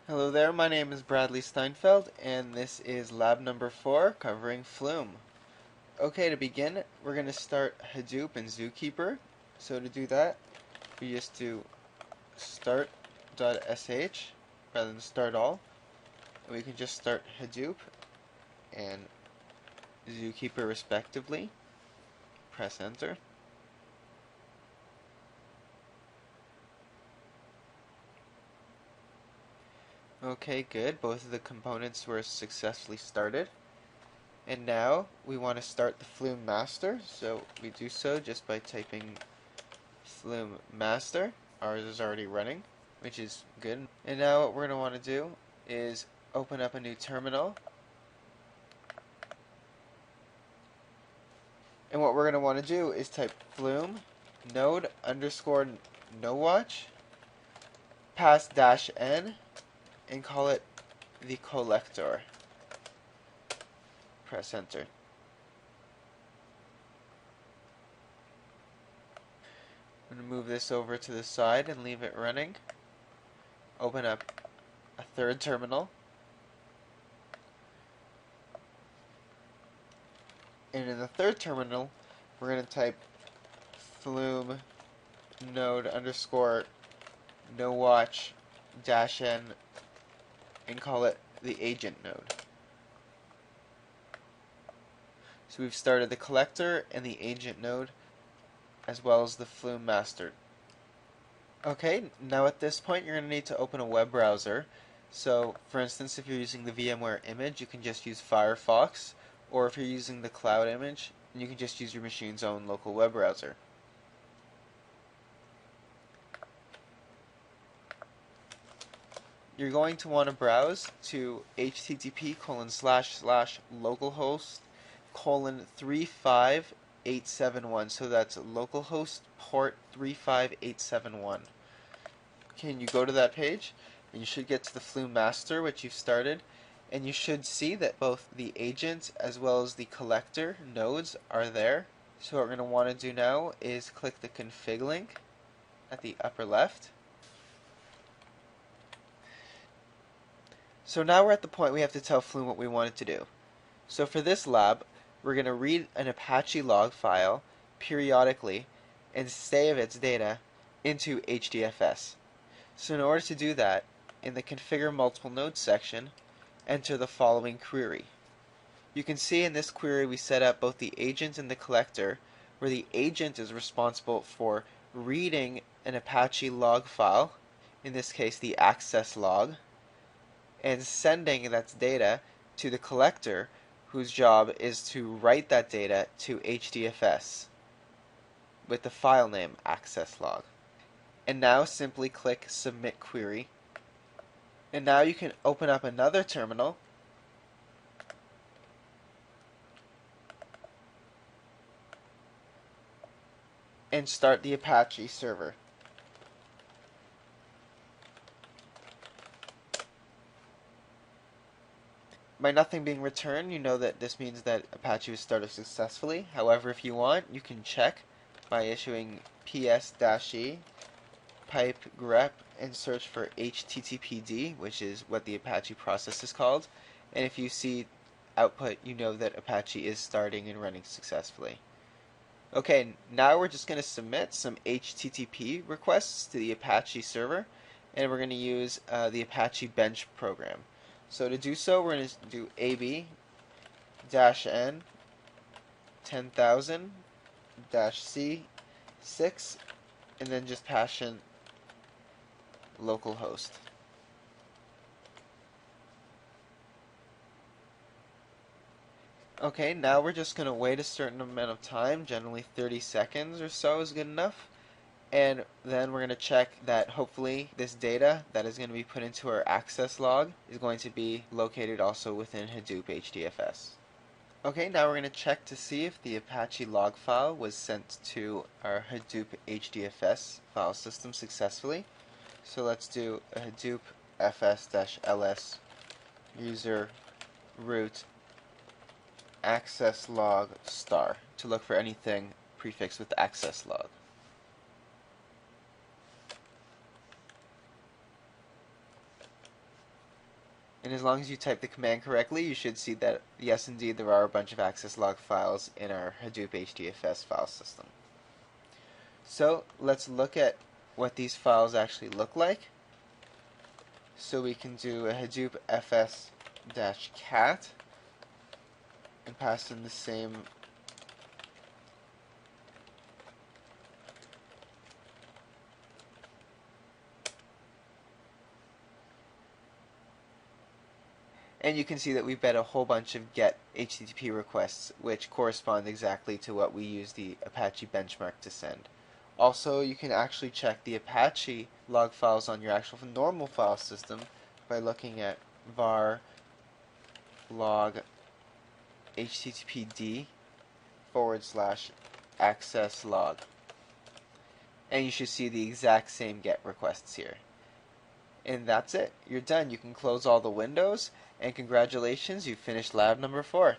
Hello there, my name is Bradley Steinfeld, and this is lab number 4 covering Flume. Okay, to begin, we're going to start Hadoop and Zookeeper. So to do that, we just do start.sh rather than start all. And we can just start Hadoop and Zookeeper respectively. Press enter. Okay, good. Both of the components were successfully started. And now we want to start the Flume master, so we do so just by typing Flume master. Ours is already running, which is good. And now what we're going to want to do is open up a new terminal. And what we're going to want to do is type Flume node underscore nowatch pass -n and call it the collector. Press enter. I'm going to move this over to the side and leave it running. Open up a third terminal. And in the third terminal, we're going to type Flume node underscore nowatch -n and call it the agent node. So we've started the collector and the agent node as well as the Flume master. Okay, now at this point you're going to need to open a web browser. So for instance, if you're using the VMware image, you can just use Firefox, or if you're using the cloud image, you can just use your machine's own local web browser. You're going to want to browse to http://localhost:35871. So that's localhost port 35871. Can you go to that page? And you should get to the Flume master, which you've started, and you should see that both the agent as well as the collector nodes are there. So what we're going to want to do now is click the config link at the upper left. So now we're at the point we have to tell Flume what we want it to do. So for this lab, we're going to read an Apache log file periodically and save its data into HDFS. So in order to do that, in the Configure Multiple Nodes section, enter the following query. You can see in this query we set up both the agent and the collector, where the agent is responsible for reading an Apache log file, in this case the access log, and sending that data to the collector, whose job is to write that data to HDFS with the file name access log. And now simply click Submit Query. And now you can open up another terminal and start the Apache server. By nothing being returned, you know that this means that Apache was started successfully. However, if you want, you can check by issuing ps-e pipe grep and search for httpd, which is what the Apache process is called. And if you see output, you know that Apache is starting and running successfully. Okay, now we're just going to submit some HTTP requests to the Apache server, and we're going to use the Apache bench program. So to do so, we're going to do ab-n 10,000-c6 and then just pass in localhost. Okay, now we're just going to wait a certain amount of time, generally 30 seconds or so is good enough. And then we're going to check that hopefully this data that is going to be put into our access log is going to be located also within Hadoop HDFS. Okay, now we're going to check to see if the Apache log file was sent to our Hadoop HDFS file system successfully. So let's do a Hadoop fs-ls user root access log star to look for anything prefixed with access log. And as long as you type the command correctly, you should see that, yes, indeed, there are a bunch of access log files in our Hadoop HDFS file system. So let's look at what these files actually look like. So we can do a Hadoop fs-cat and pass in the same and you can see that we've got a whole bunch of get HTTP requests which correspond exactly to what we use the Apache benchmark to send. Also, you can actually check the Apache log files on your actual normal file system by looking at var log httpd /access log. And you should see the exact same get requests here. And that's it. You're done. You can close all the windows, and congratulations, you finished lab number 4.